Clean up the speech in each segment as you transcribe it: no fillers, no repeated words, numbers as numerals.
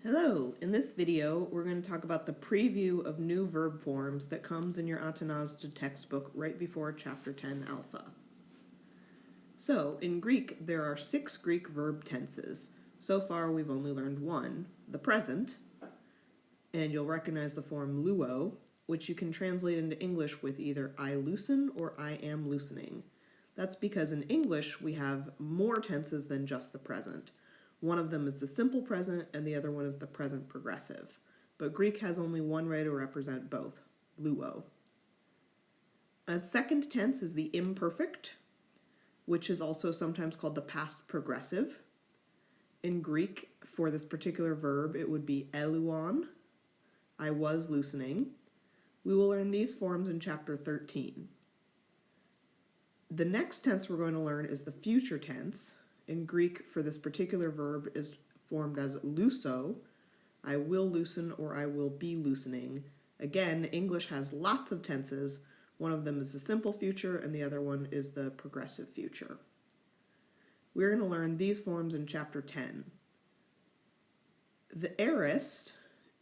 Hello! In this video, we're going to talk about the preview of new verb forms that comes in your Untitled textbook right before Chapter 10 Alpha. So, in Greek, there are 6 Greek verb tenses. So far, we've only learned one, the present, and you'll recognize the form luo, which you can translate into English with either I loosen or I am loosening. That's because in English, we have more tenses than just the present. One of them is the simple present, and the other one is the present progressive. But Greek has only one way to represent both, luo. A second tense is the imperfect, which is also sometimes called the past progressive. In Greek, for this particular verb, it would be eluon, I was loosening. We will learn these forms in Chapter 13. The next tense we're going to learn is the future tense. In Greek, for this particular verb, is formed as luso, I will loosen or I will be loosening. Again, English has lots of tenses. One of them is the simple future and the other one is the progressive future. We're going to learn these forms in Chapter 10. The aorist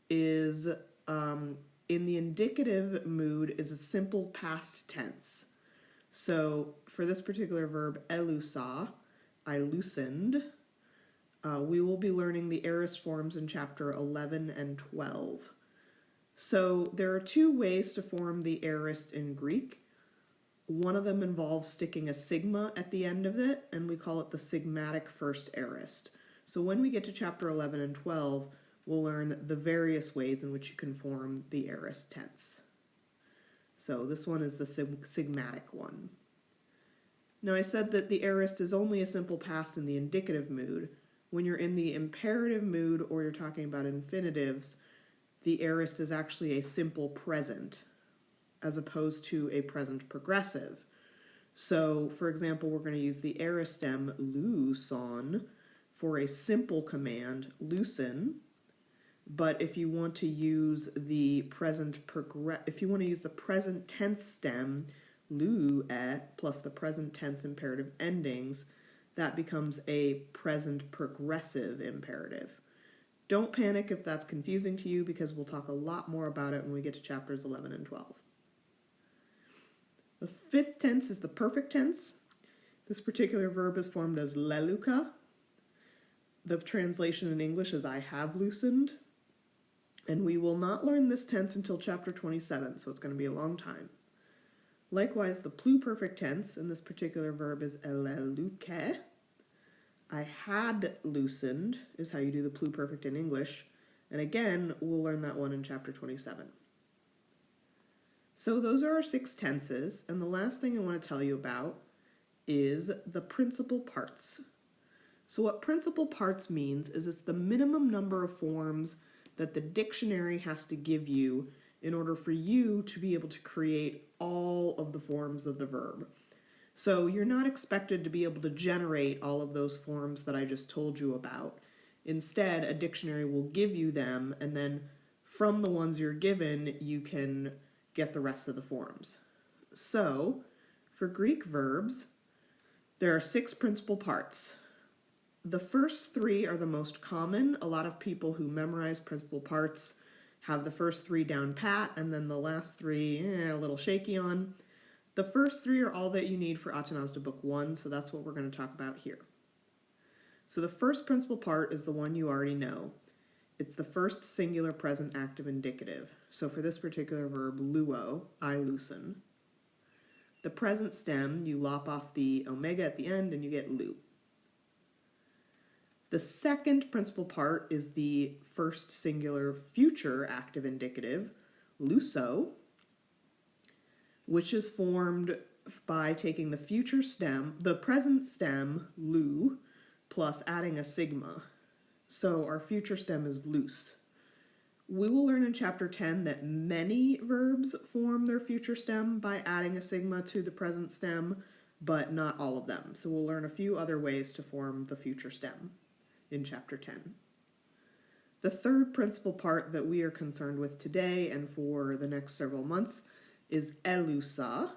is, in the indicative mood, is a simple past tense. So for this particular verb, elusa, I loosened. We will be learning the aorist forms in Chapter 11 and 12. So there are 2 ways to form the aorist in Greek. One of them involves sticking a sigma at the end of it, and we call it the sigmatic first aorist. So when we get to Chapter 11 and 12, we'll learn the various ways in which you can form the aorist tense. So this one is the sigmatic one. Now I said that the aorist is only a simple past in the indicative mood. When you're in the imperative mood or you're talking about infinitives, the aorist is actually a simple present as opposed to a present progressive. So, for example, we're going to use the aorist stem looson for a simple command, loosen. But if you want to use the present tense stem, lue plus the present tense imperative endings, that becomes a present progressive imperative. Don't panic if that's confusing to you because we'll talk a lot more about it when we get to chapters 11 and 12. The 5th tense is the perfect tense. This particular verb is formed as leluka. The translation in English is I have loosened. And we will not learn this tense until chapter 27, so it's going to be a long time. Likewise, the pluperfect tense in this particular verb is eleluke. I had loosened is how you do the pluperfect in English. And again, we'll learn that one in chapter 27. So those are our 6 tenses, and the last thing I want to tell you about is the principal parts. So what principal parts means is it's the minimum number of forms that the dictionary has to give you in order for you to be able to create all of the forms of the verb. So you're not expected to be able to generate all of those forms that I just told you about. Instead, a dictionary will give you them, and then from the ones you're given, you can get the rest of the forms. So, for Greek verbs, there are 6 principal parts. The first 3 are the most common. A lot of people who memorize principal parts have the first 3 down pat, and then the last 3 a little shaky on. The first 3 are all that you need for Atanasda Book 1, so that's what we're going to talk about here. So the first principal part is the one you already know. It's the first singular present active indicative. So for this particular verb, luo, I loosen. The present stem, you lop off the omega at the end and you get lu. The second principal part is the first singular future active indicative, luso, which is formed by taking the future stem, the present stem, lu, plus adding a sigma. So our future stem is loose. We will learn in chapter 10 that many verbs form their future stem by adding a sigma to the present stem, but not all of them. So we'll learn a few other ways to form the future stem in chapter 10. The third principal part that we are concerned with today and for the next several months is elusa,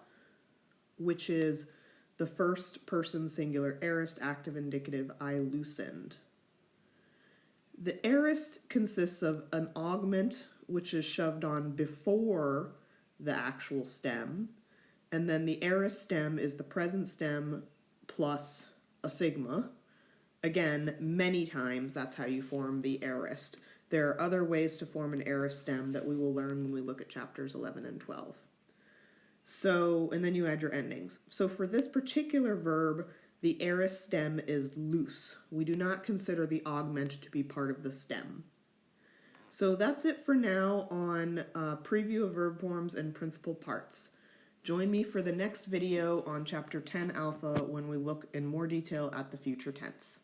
which is the first person singular aorist active indicative I loosened. The aorist consists of an augment, which is shoved on before the actual stem, and then the aorist stem is the present stem plus a sigma. Again, many times that's how you form the aorist. There are other ways to form an aorist stem that we will learn when we look at chapters 11 and 12. So, and then you add your endings. So for this particular verb, the aorist stem is loose. We do not consider the augment to be part of the stem. So that's it for now on preview of verb forms and principal parts. Join me for the next video on chapter 10 alpha when we look in more detail at the future tense.